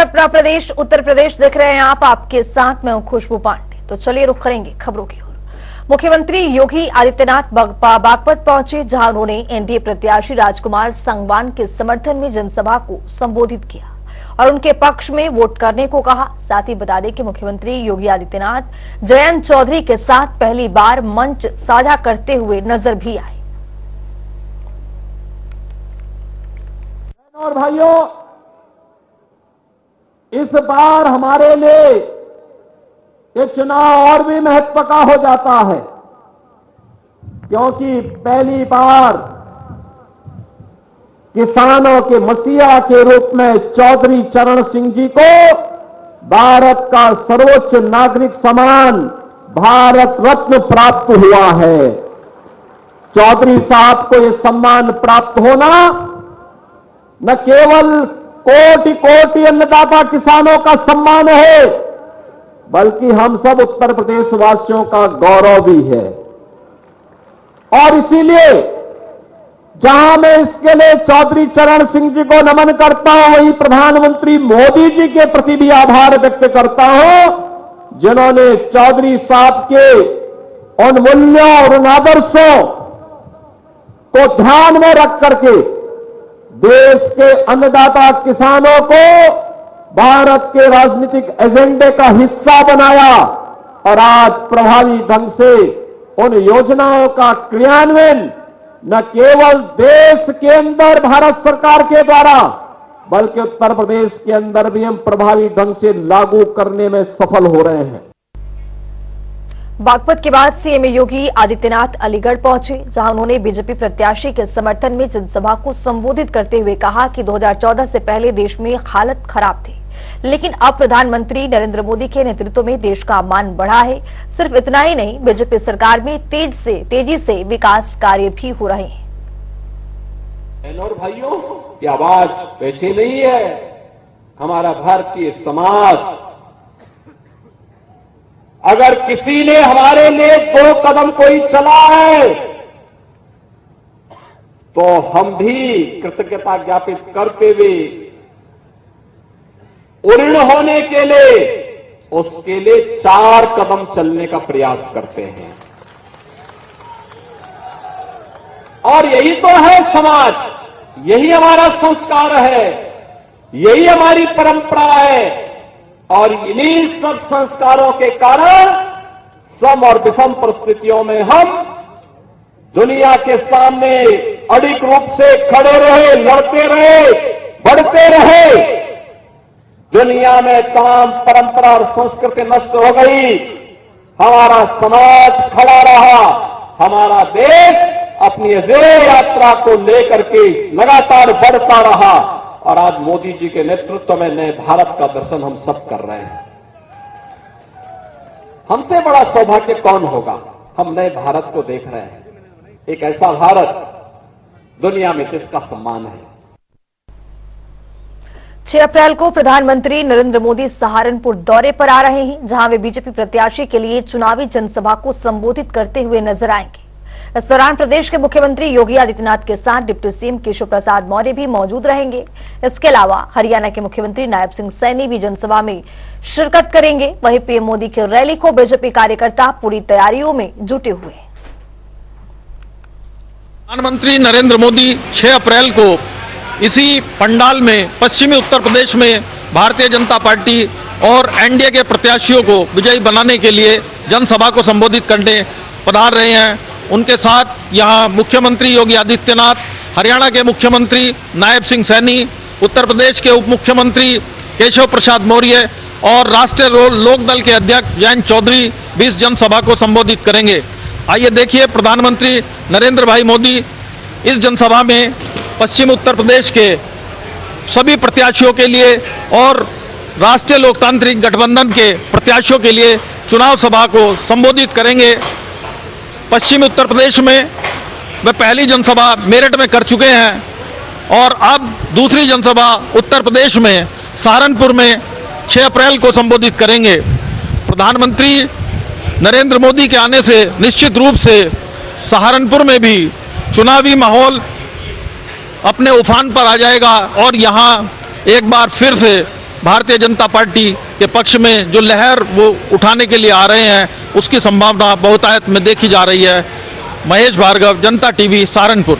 अपना प्रदेश उत्तर प्रदेश देख रहे हैं आप, आपके साथ मैं हूं खुशबू पांडे। तो चलिए रुख करेंगे खबरों की ओर। मुख्यमंत्री योगी आदित्यनाथ बागपत पहुंचे, जहां उन्होंने एनडीए प्रत्याशी राजकुमार संगवान के समर्थन में जनसभा को संबोधित किया और उनके पक्ष में वोट करने को कहा। साथ ही बता दें कि मुख्यमंत्री योगी आदित्यनाथ जयंत चौधरी के साथ पहली बार मंच साझा करते हुए नजर भी आए। और भाइयों, इस बार हमारे लिए ये चुनाव और भी महत्व का हो जाता है, क्योंकि पहली बार किसानों के मसीहा के रूप में चौधरी चरण सिंह जी को भारत का सर्वोच्च नागरिक सम्मान भारत रत्न प्राप्त हुआ है। चौधरी साहब को यह सम्मान प्राप्त होना न केवल कोटि कोटि अन्नदाता किसानों का सम्मान है, बल्कि हम सब उत्तर प्रदेश वासियों का गौरव भी है। और इसीलिए जहां मैं इसके लिए चौधरी चरण सिंह जी को नमन करता हूं, वहीं प्रधानमंत्री मोदी जी के प्रति भी आभार व्यक्त करता हूं, जिन्होंने चौधरी साहब के उन मूल्यों और उन आदर्शों को ध्यान में रख करके देश के अन्नदाता किसानों को भारत के राजनीतिक एजेंडे का हिस्सा बनाया और आज प्रभावी ढंग से उन योजनाओं का क्रियान्वयन न केवल देश के अंदर भारत सरकार के द्वारा, बल्कि उत्तर प्रदेश के अंदर भी हम प्रभावी ढंग से लागू करने में सफल हो रहे हैं। बागपत के बाद सीएम योगी आदित्यनाथ अलीगढ़ पहुंचे, जहां उन्होंने बीजेपी प्रत्याशी के समर्थन में जनसभा को संबोधित करते हुए कहा कि 2014 से पहले देश में हालत खराब थी, लेकिन अब प्रधानमंत्री नरेंद्र मोदी के नेतृत्व में देश का मान बढ़ा है। सिर्फ इतना ही नहीं, बीजेपी सरकार में तेजी से विकास कार्य भी हो रहे हैं। बहनों और भाइयों की आवाज वैसे नहीं है। हमारा भारतीय समाज, अगर किसी ने हमारे लिए 2 कदम कोई चला है तो हम भी कृतज्ञता ज्ञापित करते हुए उऋण होने के लिए उसके लिए 4 कदम चलने का प्रयास करते हैं। और यही तो है समाज, यही हमारा संस्कार है, यही हमारी परंपरा है। और इन्हीं सब संस्कारों के कारण सम और विषम परिस्थितियों में हम दुनिया के सामने अडिग रूप से खड़े रहे, लड़ते रहे, बढ़ते रहे। दुनिया में तमाम परंपरा और संस्कृति नष्ट हो गई, हमारा समाज खड़ा रहा, हमारा देश अपनी अजेय यात्रा को लेकर के लगातार बढ़ता रहा। और आज मोदी जी के नेतृत्व में नए भारत का दर्शन हम सब कर रहे हैं। हमसे बड़ा सौभाग्य कौन होगा? हम नए भारत को देख रहे हैं, एक ऐसा भारत दुनिया में जिसका सम्मान है। 6 अप्रैल को प्रधानमंत्री नरेंद्र मोदी सहारनपुर दौरे पर आ रहे हैं, जहां वे बीजेपी प्रत्याशी के लिए चुनावी जनसभा को संबोधित करते हुए नजर आएंगे। इस दौरान प्रदेश के मुख्यमंत्री योगी आदित्यनाथ के साथ डिप्टी सीएम केशव प्रसाद मौर्य भी मौजूद रहेंगे। इसके अलावा हरियाणा के मुख्यमंत्री नायब सिंह सैनी भी जनसभा में शिरकत करेंगे। वहीं पीएम मोदी की रैली को बीजेपी कार्यकर्ता पूरी तैयारियों में जुटे हुए हैं। प्रधानमंत्री नरेंद्र मोदी 6 अप्रैल को इसी पंडाल में पश्चिमी उत्तर प्रदेश में भारतीय जनता पार्टी और एनडीए के प्रत्याशियों को विजयी बनाने के लिए जनसभा को संबोधित करने पधार रहे हैं। उनके साथ यहां मुख्यमंत्री योगी आदित्यनाथ, हरियाणा के मुख्यमंत्री नायब सिंह सैनी, उत्तर प्रदेश के उप मुख्यमंत्री केशव प्रसाद मौर्य और राष्ट्रीय लोकदल के अध्यक्ष जयंत चौधरी भी इस जनसभा को संबोधित करेंगे। आइए देखिए प्रधानमंत्री नरेंद्र भाई मोदी इस जनसभा में पश्चिम उत्तर प्रदेश के सभी प्रत्याशियों के लिए और राष्ट्रीय लोकतांत्रिक गठबंधन के प्रत्याशियों के लिए चुनाव सभा को संबोधित करेंगे। पश्चिमी उत्तर प्रदेश में वे पहली जनसभा मेरठ में कर चुके हैं और अब दूसरी जनसभा उत्तर प्रदेश में सहारनपुर में 6 अप्रैल को संबोधित करेंगे। प्रधानमंत्री नरेंद्र मोदी के आने से निश्चित रूप से सहारनपुर में भी चुनावी माहौल अपने उफान पर आ जाएगा और यहाँ एक बार फिर से भारतीय जनता पार्टी के पक्ष में जो लहर वो उठाने के लिए आ रहे हैं, उसकी संभावना बहुतायत में देखी जा रही है। महेश भार्गव, जनता टीवी, सहारनपुर।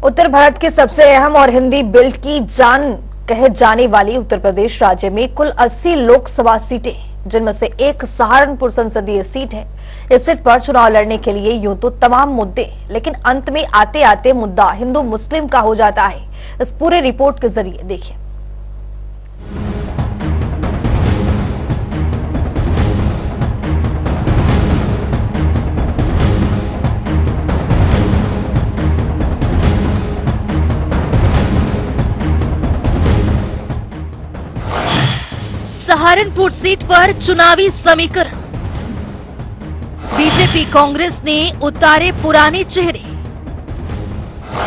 उत्तर भारत के सबसे अहम और हिंदी बेल्ट की जान कहे जाने वाली उत्तर प्रदेश राज्य में कुल 80 लोकसभा सीटें, जिनमें से एक सहारनपुर संसदीय सीट है। इस सीट पर चुनाव लड़ने के लिए यूं तो तमाम मुद्दे, लेकिन अंत में आते आते मुद्दा हिंदू मुस्लिम का हो जाता है। इस पूरे रिपोर्ट के जरिए देखिए। सहारनपुर सीट पर चुनावी समीकरण। बीजेपी कांग्रेस ने उतारे पुराने चेहरे,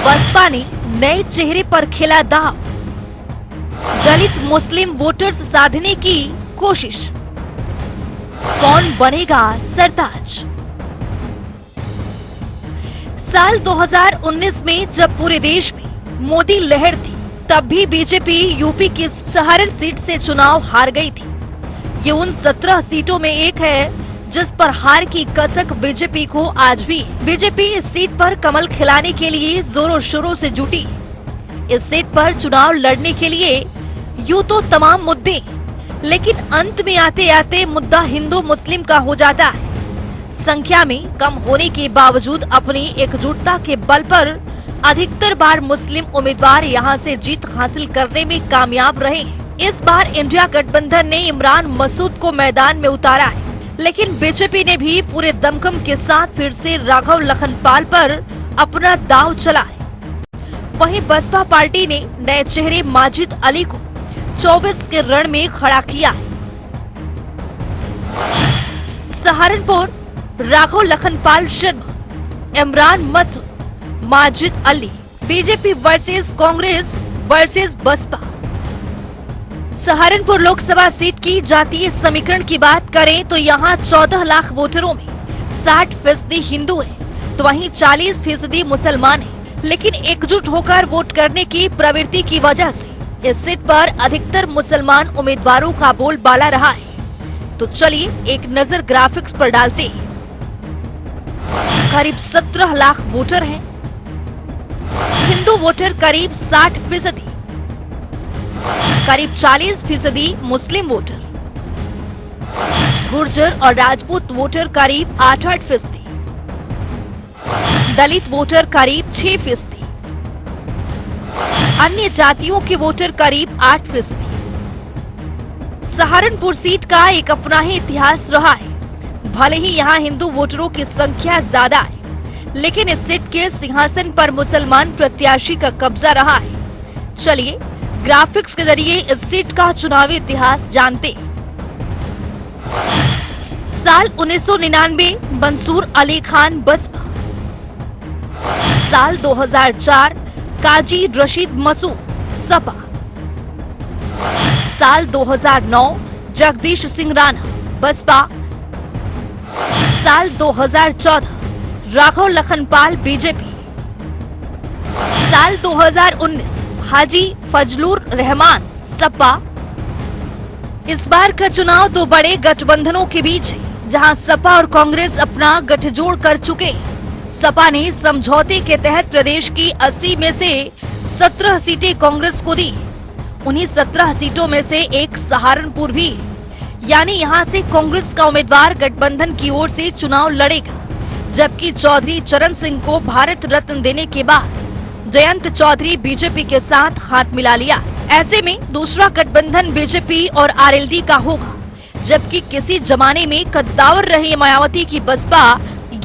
बसपा ने नए चेहरे पर खेला दांव। दलित मुस्लिम वोटर्स साधने की कोशिश, कौन बनेगा सरताज? साल 2019 में जब पूरे देश में मोदी लहर थी, तब भी बीजेपी यूपी की सहारन सीट से चुनाव हार गई थी। ये उन 17 सीटों में एक है जिस पर हार की कसक बीजेपी को आज भी। बीजेपी इस सीट पर कमल खिलाने के लिए जोरों शोरों से जुटी। इस सीट पर चुनाव लड़ने के लिए यूं तो तमाम मुद्दे, लेकिन अंत में आते आते मुद्दा हिंदू मुस्लिम का हो जाता है। संख्या में कम होने के बावजूद अपनी एकजुटता के बल पर अधिकतर बार मुस्लिम उम्मीदवार यहां से जीत हासिल करने में कामयाब रहे। इस बार इंडिया गठबंधन ने इमरान मसूद को मैदान में उतारा है, लेकिन बीजेपी ने भी पूरे दमखम के साथ फिर से राघव लखनपाल पर अपना दांव चला है। वहीं बसपा पार्टी ने नए चेहरे माजिद अली को 24 के रण में खड़ा किया है। Saharanpur, Raghav Lakhanpal Sharma, Imran Masood, Majid Ali, BJP versus Congress versus Baspa. Saharanpur Lok Sabha seat की जातीय समीकरण की बात करें तो यहाँ 14 लाख वोटरों में 60% हिंदू हैं, तो वहीं 40% मुसलमान हैं। लेकिन एकजुट होकर वोट करने की प्रवृत्ति की वजह से इस सीट पर अधिकतर मुसलमान उम्मीदवारों का बोलबाला रहा है। तो चलिए एक नजर ग्राफिक्स पर डालते हैं। करीब 17 लाख वोटर हैं। हिंदू वोटर करीब 60%, करीब 40% मुस्लिम वोटर, गुर्जर और राजपूत वोटर करीब 8-8%, दलित वोटर करीब 6%, अन्य जातियों के वोटर करीब 8%। सहारनपुर सीट का एक अपना ही इतिहास रहा है। भले ही यहाँ हिंदू वोटरों की संख्या ज्यादा है, लेकिन इस सीट के सिंहासन पर मुसलमान प्रत्याशी का कब्जा रहा है। चलिए ग्राफिक्स के जरिए इस सीट का चुनावी इतिहास जानते हैं। साल 1999 मंसूर अली खान बसपा। साल 2004 काजी रशीद मसूद सपा। साल 2009 जगदीश सिंह राणा बसपा। साल 2014 राघव लखनपाल बीजेपी। साल 2019 हाजी फजलुर रहमान सपा। इस बार का चुनाव दो बड़े गठबंधनों के बीच है, जहां सपा और कांग्रेस अपना गठजोड़ कर चुके। सपा ने समझौते के तहत प्रदेश की 80 में से 17 सीटें कांग्रेस को दी। उन्हीं 17 सीटों में से एक सहारनपुर भी, यानी यहां से कांग्रेस का उम्मीदवार गठबंधन की ओर से चुनाव लड़ेगा, जबकि चौधरी चरण सिंह को भारत रत्न देने के बाद जयंत चौधरी बीजेपी के साथ हाथ मिला लिया। ऐसे में दूसरा गठबंधन बीजेपी और आरएलडी का होगा, जबकि किसी जमाने में कद्दावर रही मायावती की बसपा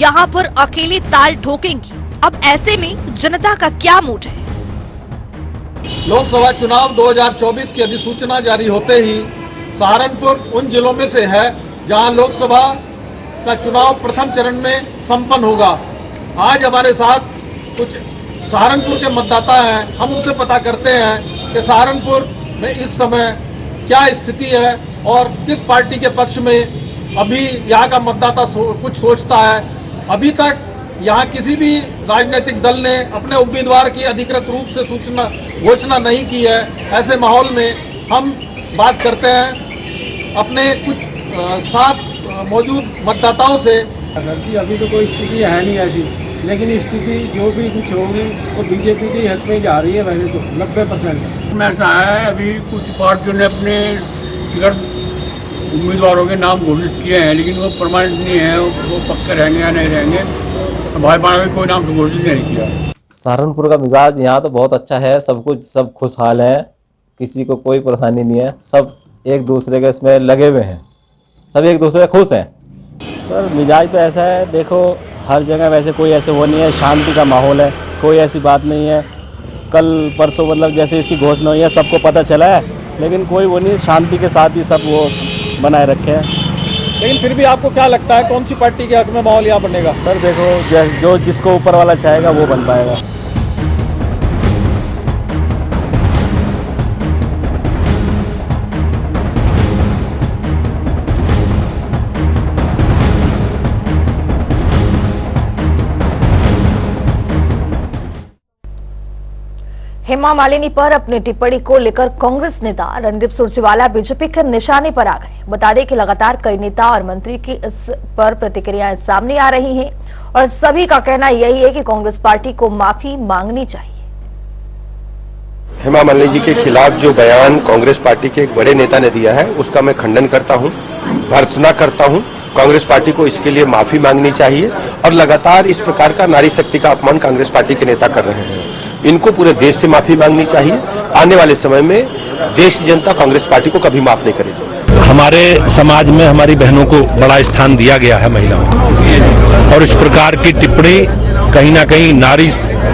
यहाँ पर अकेली ताल ठोकेंगी। अब ऐसे में जनता का क्या मूड है? लोकसभा चुनाव 2024 की अधिसूचना जारी होते ही सहारनपुर उन जिलों में से है जहां लोकसभा का चुनाव प्रथम चरण में संपन्न होगा। आज हमारे साथ कुछ सहारनपुर के मतदाता हैं, हम उनसे पता करते हैं कि सहारनपुर में इस समय क्या स्थिति है और किस पार्टी के पक्ष में अभी यहाँ का मतदाता कुछ सोचता है। अभी तक यहाँ किसी भी राजनीतिक दल ने अपने उम्मीदवार की अधिकृत रूप से घोषणा नहीं की है। ऐसे माहौल में हम बात करते हैं अपने कुछ साथ मौजूद मतदाताओं से। सर जी अभी तो कोई स्थिति है नहीं ऐसी, लेकिन स्थिति जो भी कुछ होगी वो बीजेपी की हक में जा रही है। वैसे तो 90% में ऐसा है, अभी कुछ पार्टियों ने अपने टिकट उम्मीदवारों के नाम घोषित किए हैं, लेकिन वो परमानेंट नहीं है, वो पक्के रहेंगे या नहीं रहेंगे। भाजपा ने कोई नाम घोषित नहीं किया। सहारनपुर का मिजाज यहाँ तो बहुत अच्छा है, सब खुशहाल है, किसी को कोई परेशानी नहीं है, सब एक दूसरे के इसमें लगे हुए हैं, सब एक दूसरे से खुश हैं। सर मिजाज तो ऐसा है, देखो हर जगह वैसे कोई ऐसे वो नहीं है, शांति का माहौल है, कोई ऐसी बात नहीं है। कल परसों मतलब जैसे इसकी घोषणा हुई है सबको पता चला है, लेकिन कोई वो नहीं, शांति के साथ ही सब वो बनाए रखे हैं। लेकिन फिर भी आपको क्या लगता है कौन सी पार्टी के हक में माहौल यहाँ बनेगा? सर देखो जो जिसको ऊपर वाला चाहेगा वो बन पाएगा। हेमा मालिनी पर अपनी टिप्पणी को लेकर कांग्रेस नेता रणदीप सुरजेवाला बीजेपी के निशाने पर आ गए। बता दें कि लगातार कई नेता और मंत्री की इस पर प्रतिक्रियाएं सामने आ रही हैं और सभी का कहना यही है कि कांग्रेस पार्टी को माफी मांगनी चाहिए। हेमा मालिनी जी के खिलाफ जो बयान कांग्रेस पार्टी के एक बड़े नेता ने दिया है उसका मैं खंडन करता हूं, भर्त्सना करता हूं। कांग्रेस पार्टी को इसके लिए माफी मांगनी चाहिए और लगातार इस प्रकार का नारी शक्ति का अपमान कांग्रेस पार्टी के नेता कर रहे हैं, इनको पूरे देश से माफी मांगनी चाहिए। आने वाले समय में देश की जनता कांग्रेस पार्टी को कभी माफ नहीं करेगी। हमारे समाज में हमारी बहनों को बड़ा स्थान दिया गया है महिलाओं को, और इस प्रकार की टिप्पणी कहीं ना कहीं नारी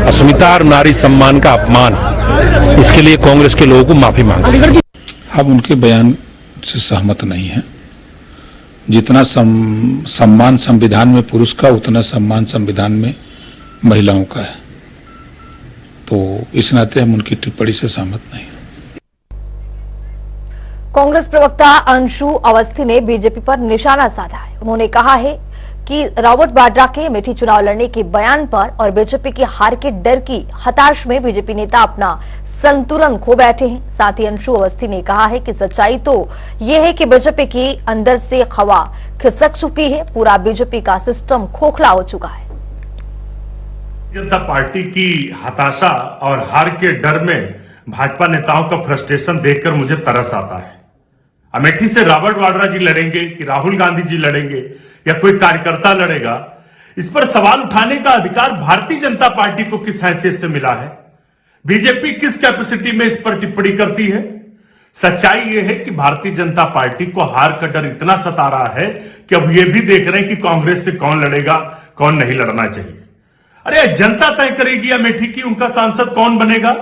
अस्मिता और नारी सम्मान का अपमान, इसके लिए कांग्रेस के लोगों को माफी मांगनी। हम उनके बयान से सहमत नहीं हैं। जितना सम्मान संविधान में पुरुष का उतना सम्मान संविधान में महिलाओं का है, तो इस नाते हम उनकी टिप्पणी से सहमत नहीं हैं। कांग्रेस प्रवक्ता अंशु अवस्थी ने बीजेपी पर निशाना साधा है। उन्होंने कहा है कि रॉबर्ट वाड्रा के अमेठी चुनाव लड़ने के बयान पर और बीजेपी की हार के डर की हताश में बीजेपी नेता अपना संतुलन खो बैठे हैं। साथ ही अंशु अवस्थी ने कहा है कि सच्चाई तो यह है कि बीजेपी की अंदर से हवा खिसक चुकी है, पूरा बीजेपी का सिस्टम खोखला हो चुका है। जनता पार्टी की हताशा और हार के डर में भाजपा नेताओं का फ्रस्ट्रेशन देखकर मुझे तरस आता है। अमेठी से रॉबर्ट वाड्रा जी लड़ेंगे कि राहुल गांधी जी लड़ेंगे या कोई कार्यकर्ता लड़ेगा, इस पर सवाल उठाने का अधिकार भारतीय जनता पार्टी को किस हैसियत से मिला है? बीजेपी किस कैपेसिटी में इस पर टिप्पणी करती है? सच्चाई यह है कि भारतीय जनता पार्टी को हार का डर इतना सता रहा है कि अब ये भी देख रहे हैं कि कांग्रेस से कौन लड़ेगा, कौन नहीं लड़ना चाहिए। अरे जनता तय करेगी अमेठी की उनका सांसद कौन बनेगा।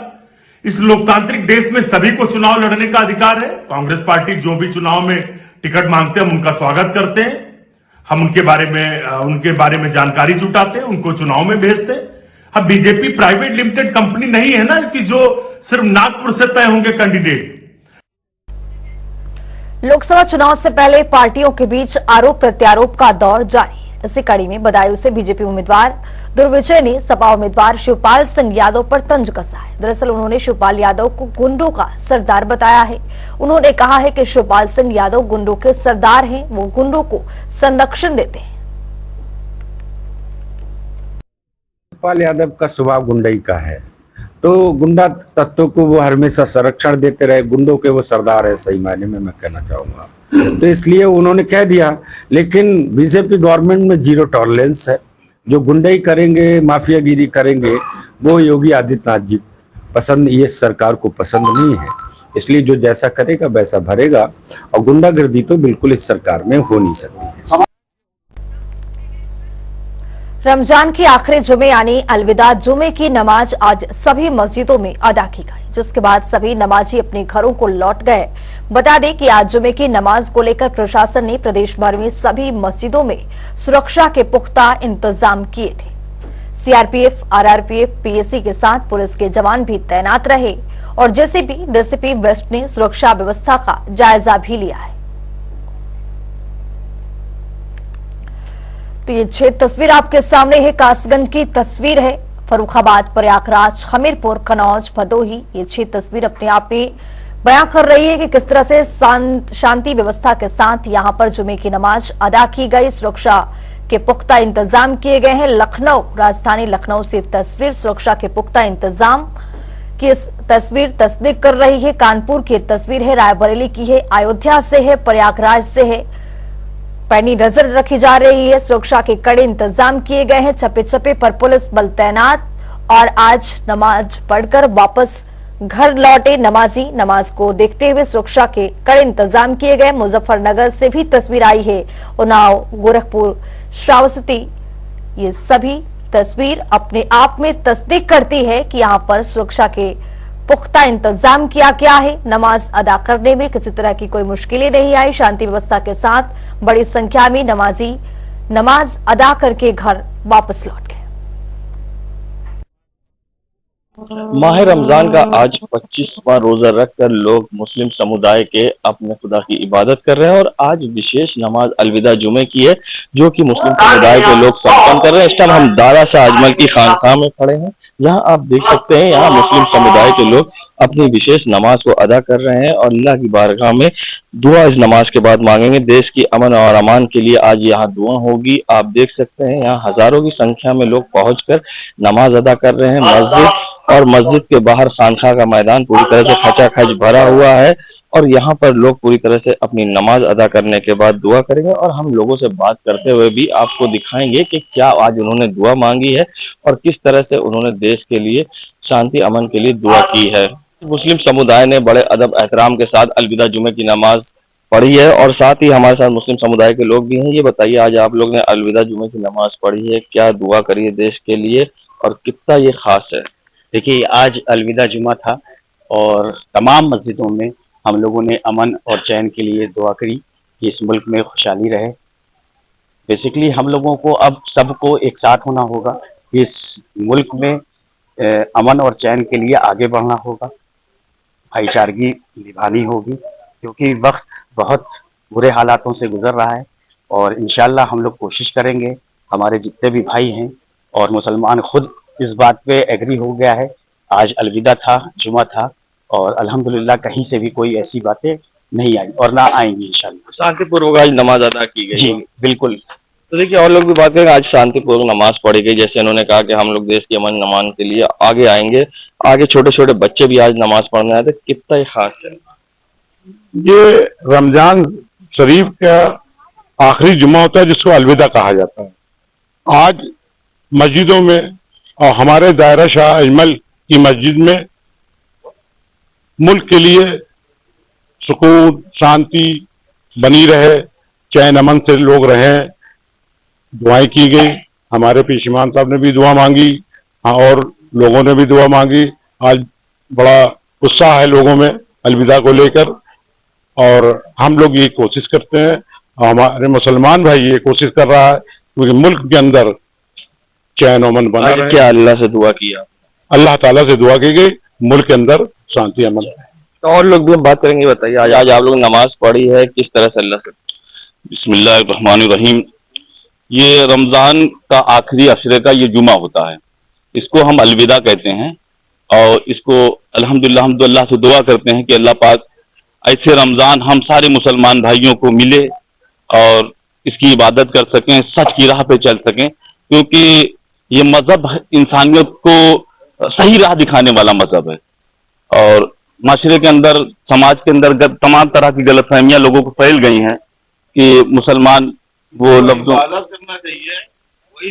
इस लोकतांत्रिक देश में सभी को चुनाव लड़ने का अधिकार है। कांग्रेस पार्टी जो भी चुनाव में टिकट मांगते हैं हम उनका स्वागत करते हैं, हम उनके बारे में जानकारी जुटाते हैं, उनको चुनाव में भेजते हैं। अब बीजेपी प्राइवेट लिमिटेड कंपनी नहीं है ना कि जो सिर्फ नागपुर से तय होंगे कैंडिडेट। लोकसभा चुनाव से पहले पार्टियों के बीच आरोप प्रत्यारोप का दौर जारी है। इसी कड़ी में बदायूं से बीजेपी उम्मीदवार दुर्विजय ने सपा उम्मीदवार शिवपाल सिंह यादव पर तंज कसा है। दरअसल उन्होंने शिवपाल यादव को गुंडों का सरदार बताया है। उन्होंने कहा है कि शिवपाल सिंह यादव गुंडों के सरदार हैं, वो गुंडों को संरक्षण देते हैं। शिवपाल यादव का स्वभाव गुंडई का है, तो गुंडा तत्वों को वो हमेशा संरक्षण देते रहे, गुंडों के वो सरदार है, सही मायने में मैं कहना चाहूंगा। तो इसलिए उन्होंने कह दिया, लेकिन बीजेपी गवर्नमेंट में जीरो टॉलरेंस है। जो गुंडई करेंगे, माफियागिरी करेंगे, वो योगी आदित्यनाथ जी पसंद, ये सरकार को पसंद नहीं है। इसलिए जो जैसा करेगा वैसा भरेगा, और गुंडागर्दी तो बिल्कुल इस सरकार में हो नहीं सकती है। रमजान की आखिरी जुमे यानी अलविदा जुमे की नमाज आज सभी मस्जिदों में अदा की गई, जिसके बाद सभी नमाजी अपने घरों को लौट गए। बता दें कि आज जुमे की नमाज को लेकर प्रशासन ने प्रदेश भर में सभी मस्जिदों में सुरक्षा के पुख्ता इंतजाम किए थे। सीआरपीएफ, आरआरपीएफ, पीएसी के साथ पुलिस के जवान भी तैनात रहे और जेसीबी, डीसीपी वेस्ट ने सुरक्षा व्यवस्था का जायजा भी लिया है। तो ये 6 तस्वीर आपके सामने है। कासगंज की तस्वीर है, फर्रुखाबाद, प्रयागराज, हमीरपुर, कन्नौज, भदोही। ये 6 तस्वीर अपने आप में बयां कर रही है कि किस तरह से शांति व्यवस्था के साथ यहां पर जुमे की नमाज अदा की गई। सुरक्षा के पुख्ता इंतजाम किए गए हैं। लखनऊ, राजधानी लखनऊ से तस्वीर, सुरक्षा के पुख्ता इंतजाम की इस तस्वीर तस्दीक कर रही है। कानपुर की तस्वीर है, रायबरेली की है, अयोध्या से है, प्रयागराज से है। पैनी नजर रखी जा रही है। सुरक्षा के कड़े इंतजाम किए गए हैं। चप्पे चप्पे पर पुलिस बल तैनात। और आज नमाज पढ़कर वापस घर लौटे नमाजी। नमाज को देखते हुए सुरक्षा के कड़े इंतजाम किए गए। मुजफ्फरनगर से भी तस्वीर आई है। उन्नाव, गोरखपुर, श्रावस्ती, ये सभी तस्वीर अपने आप में तस्दीक करती है कि यहां पर सुरक्षा के पुख्ता इंतजाम किया गया है। नमाज अदा करने में किसी तरह की कोई मुश्किलें नहीं आई। शांति व्यवस्था के साथ बड़ी संख्या में नमाजी नमाज अदा करके घर वापस लौट गए। माह रमजान का आज 25वां रोजा रखकर लोग मुस्लिम समुदाय के अपने खुदा की इबादत कर रहे हैं और आज विशेष नमाज अलविदा जुमे की है जो कि मुस्लिम समुदाय के लोग संपन्न कर रहे हैं। इस टाइम हम दारा शाह अजमल की खानकाह में खड़े हैं। यहाँ आप देख सकते हैं, यहाँ मुस्लिम समुदाय के लोग अपनी विशेष नमाज को अदा कर रहे हैं और अल्लाह की बारगाह में दुआ इस नमाज के बाद मांगेंगे। देश की अमन और अमान के लिए आज यहाँ दुआ होगी। आप देख सकते हैं यहाँ हजारों की संख्या में लोग पहुंचकर नमाज अदा कर रहे हैं। मस्जिद के बाहर खानखा का मैदान पूरी तरह से खचाखच भरा हुआ है और यहाँ पर लोग पूरी तरह से अपनी नमाज अदा करने के बाद दुआ करेंगे और हम लोगों से बात करते हुए भी आपको दिखाएंगे कि क्या आज उन्होंने दुआ मांगी है और किस तरह से उन्होंने देश के लिए शांति अमन के लिए दुआ की है। मुस्लिम समुदाय ने बड़े अदब एहतराम के साथ अलविदा जुमे की नमाज पढ़ी है और साथ ही हमारे साथ मुस्लिम समुदाय के लोग भी हैं। ये बताइए, आज आप लोग ने अलविदा जुमे की नमाज पढ़ी है, क्या दुआ करी है देश के लिए और कितना ये खास है? देखिए, आज अलविदा जुमा था और तमाम मस्जिदों में हम लोगों ने अमन और चैन के लिए दुआ करी कि इस मुल्क में खुशहाली रहे। बेसिकली हम लोगों को अब सबको एक साथ होना होगा कि इस मुल्क में अमन और चैन के लिए आगे बढ़ना होगा, भाईचारगी निभानी होगी क्योंकि वक्त बहुत बुरे हालातों से गुजर रहा है और इंशाल्लाह हम लोग कोशिश करेंगे, हमारे जितने भी भाई हैं और मुसलमान खुद इस बात पे एग्री हो गया है। आज अलविदा था, जुमा था और अल्हम्दुलिल्लाह कहीं से भी कोई ऐसी बातें नहीं आई और ना आएंगी इंशाल्लाह। शांतिपूर्वक आज नमाज अदा की गई। जी बिल्कुल। तो देखिए, और लोग भी बात करेंगे। आज शांतिपूर्वक नमाज पढ़ी गई, जैसे उन्होंने कहा कि हम लोग देश के अमन अमान के लिए आगे आएंगे। आगे छोटे छोटे बच्चे भी आज नमाज पढ़ने आए थे, कितना ही खास है। ये रमजान शरीफ का आखिरी जुमा होता है जिसको अलविदा कहा जाता है। आज मस्जिदों में और हमारे दायरा शाह अजमल की मस्जिद में मुल्क के लिए सुकून शांति बनी रहे, चैन अमन से लोग रहें, दुआएं की गई। हमारे पीर इमाम साहब ने भी दुआ मांगी और लोगों ने भी दुआ मांगी। आज बड़ा उत्साह है लोगों में अलविदा को लेकर और हम लोग ये कोशिश करते हैं, हमारे मुसलमान भाई ये कोशिश कर रहा है क्योंकि मुल्क के अंदर चैन अमन बना रहे। क्या अल्लाह से दुआ किया? अल्लाह ताला से दुआ की गई मुल्क के अंदर शांति अमन। तो और लोग भी हम बात करेंगे। बताइए, आज आप लोग नमाज पढ़ी है, किस तरह से अल्लाह से? बिस्मिल्लाहिर्रहमानिर्रहीम। ये रमजान का आखिरी अशरे का ये जुमा होता है, इसको हम अलविदा कहते हैं और इसको अल्हम्दुलिल्लाह हम अल्लाह से दुआ करते हैं कि अल्लाह पाक ऐसे रमजान हम सारे मुसलमान भाइयों को मिले और इसकी इबादत कर सकें, सच की राह पे चल सकें, क्योंकि ये मजहब इंसानियत को सही राह दिखाने वाला मजहब है और माशरे के अंदर, समाज के अंदर तमाम तरह की गलतफहमियां लोगों को फैल गई हैं कि मुसलमान वो लफ्जों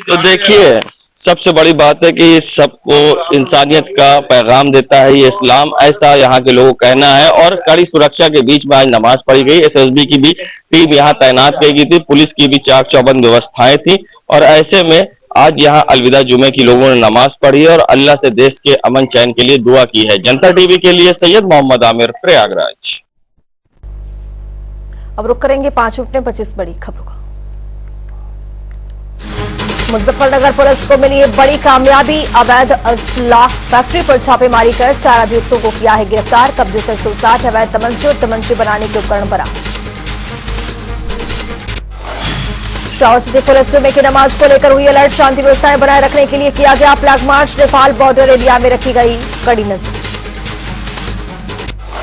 तो देखिए, सबसे बड़ी बात है कि सबको इंसानियत का पैगाम देता है ये इस्लाम, ऐसा यहाँ के लोगों का कहना है। और कड़ी सुरक्षा के बीच में आज नमाज पढ़ी गई। एसएसबी की भी टीम यहाँ तैनात की गई थी, पुलिस की भी चाक चौबंद व्यवस्थाएं थी और ऐसे में आज यहाँ अलविदा जुमे की लोगों ने नमाज पढ़ी और अल्लाह से देश के अमन चैन के लिए दुआ की है। जनता टीवी के लिए सैयद मोहम्मद आमिर, प्रयागराज। अब रुक करेंगे 5 मिनट में 25 बड़ी खबरों का। मुजफ्फरनगर पुलिस को मिली बड़ी कामयाबी, अवैध असलाह फैक्ट्री पर छापेमारी कर 4 अभियुक्तों को किया है गिरफ्तार। कब्जे से 160 अवैध तमंचे और तमंचे बनाने के उपकरण बरामद। श्रावस्ती पुलिस जुम्मे की नमाज को लेकर हुई अलर्ट। शांति व्यवस्थाएं बनाए रखने के लिए किया गया flag march. Nepal border area में रखी गई कड़ी नजर।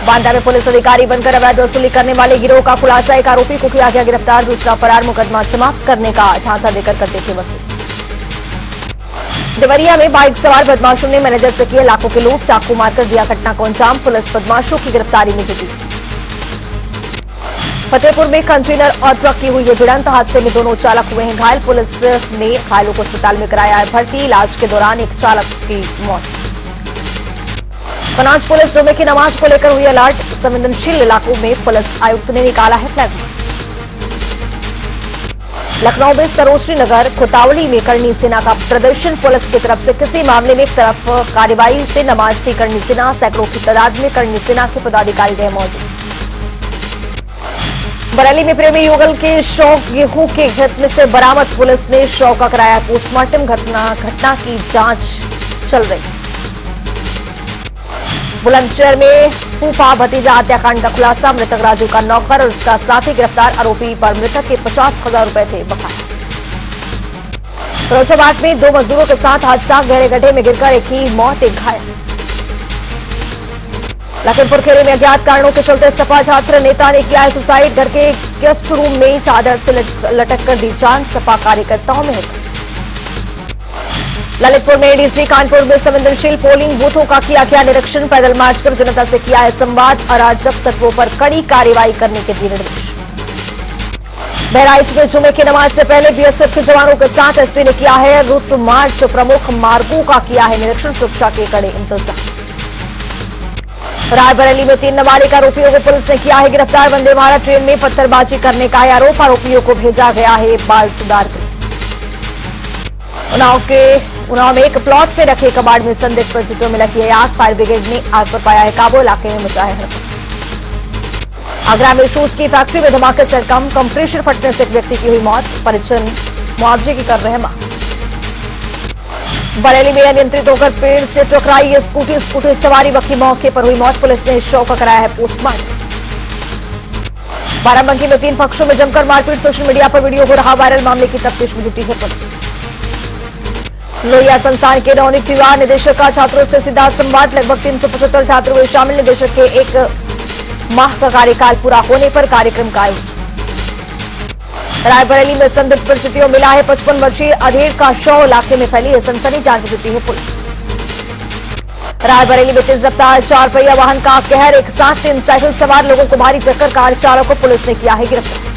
बांदा में पुलिस अधिकारी बनकर अवैध वसूली करने वाले गिरोह का खुलासा। एक आरोपी को किया गया गिरफ्तार। दूसरा फरार। मुकदमा समाप्त करने का झांसा देकर करते थे वसूली। देवरिया में बाइक सवार बदमाशों ने मैनेजर से किए लाखों के लूट। चाकू मारकर दिया घटना को अंजाम। पुलिस बदमाशों की गिरफ्तारी में जुटी। फतेहपुर में कंटेनर और ट्रक की हुई भिड़ंत। हादसे में दोनों चालक हुए हैं घायल। पुलिस ने घायलों को अस्पताल में कराया है भर्ती। इलाज के दौरान एक चालक की मौत। कनौज पुलिस जुम्मे की नमाज को लेकर हुई अलर्ट। संवेदनशील इलाकों में पुलिस आयुक्त ने निकाला है फ्लैग मार्च। लखनऊ में सरोजनी नगर कोतावली में करनी सेना का प्रदर्शन। पुलिस की तरफ से किसी मामले में एक तरफ कार्रवाई से नमाज थी करनी सेना। सैकड़ों की तादाद में करनी सेना के पदाधिकारी रहे मौजूद। बरेली में प्रेमी युगल के शव गेहूं के खेत में से बरामद। पुलिस ने शव का कराया पोस्टमार्टम। घटना की जांच चल रही। बुलंदशहर में फूफा भतीजा हत्याकांड का खुलासा। मृतक राजू का नौकर और उसका साथी गिरफ्तार। आरोपी पर मृतक के 50,000 रुपए थे बकाया। फिरोजाबाद में 2 मजदूरों के साथ हादसा। गहरे गड्ढे में गिरकर एक की मौत, एक घायल। लखीमपुर खीरी में अज्ञात कारणों के चलते सपा छात्र नेता ने किया है सुसाइड। घर के गेस्ट रूम में चादर से लटक कर दी जान। सपा कार्यकर्ताओं में है। ललितपुर में एडीसी कानपुर में संवेदनशील पोलिंग बूथों का किया गया निरीक्षण। पैदल मार्च कर जनता से किया है संवाद। अराजक तत्वों पर कड़ी कार्रवाई करने के दिए निर्देश। बहराइच में जुम्मे की नमाज से पहले बीएसएफ के जवानों के साथ एसपी ने किया है रूट मार्च। प्रमुख मार्गों का किया है निरीक्षण। सुरक्षा के कड़े इंतजाम। रायबरेली में 3 नाबालिग आरोपियों को पुलिस ने किया है गिरफ्तार। वंदे भारत ट्रेन में पत्थरबाजी करने का आरोप। आरोपियों को भेजा गया है बाल सुधार गृह। उन्नाव में एक प्लॉट में रखे कबाड़ में संदिग्ध परिस्थितियों में लगी है आग। फायर ब्रिगेड ने आग पर पाया है काबू। इलाके में मचा है हड़कंप। आगरा में शूज की फैक्ट्री में धमाके से कंप्रेशर फटने से एक व्यक्ति की हुई मौत। परिजन मुआवजे की कर रहे हैं मांग। बरेली में अनियंत्रित होकर पेड़ से टकराई स्कूटी सवारी वक्त की मौके पर हुई मौत। पुलिस ने शव का कराया है पोस्टमार्टम। बाराबंकी में 3 पक्षों में जमकर मारपीट। सोशल मीडिया पर वीडियो हो रहा वायरल। मामले की तफ्तीश में जुटी है पुलिस। लोहिया संस्थान के नवनीत तिवारी निदेशक का छात्रों से सीधा संवाद। लगभग 375 छात्र हुए शामिल। निदेशक के 1 माह का कार्यकाल पूरा होने पर कार्यक्रम का आयोजन। रायबरेली में संदिग्ध परिस्थितियों मिला है 55 वर्षीय अधेड़ का शव। इलाके में फैली है सनसनी। जांच जुटी है पुलिस। रायबरेली में तेज रफ्तार 4 पहिया वाहन का कहर। एक साथ 3 साइकिल सवार लोगों को भारी टक्कर। कार चालक को पुलिस ने किया है गिरफ्तार।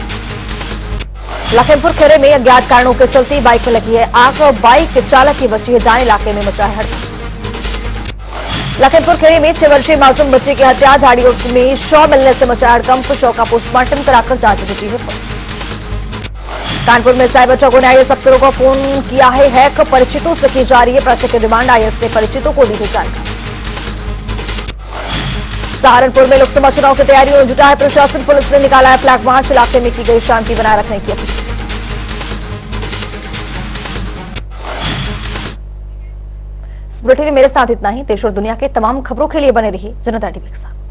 लखीमपुर खीरी में अज्ञात कारणों के चलते बाइक में लगी है आग। बाइक चालक की बची है जान। इलाके में मचा है हड़कंप। लखीमपुर खीरी में 6 वर्षीय मासूम बच्चे की हत्या। झाड़ियों में शव मिलने से मचा हड़कंप। शव का पोस्टमार्टम कराकर जांच जुटी है पुलिस। कानपुर में साइबर ठगों ने आईएएस अफसरों को फोन किया है हैक। परिचितों से की जा रही है पैसे की डिमांड। आईएएस ने परिचितों को दी थी जानकारी। सहारनपुर में लोकसभा चुनाव की तैयारियों में जुटा है प्रशासन। पुलिस ने निकाला है फ्लैग मार्च। इलाके में की गई शांति बनाए रखने की अपील। इस बुलेटिन में मेरे साथ इतना ही। देश और दुनिया के तमाम खबरों के लिए बने रहिए जनता टीवी के साथ।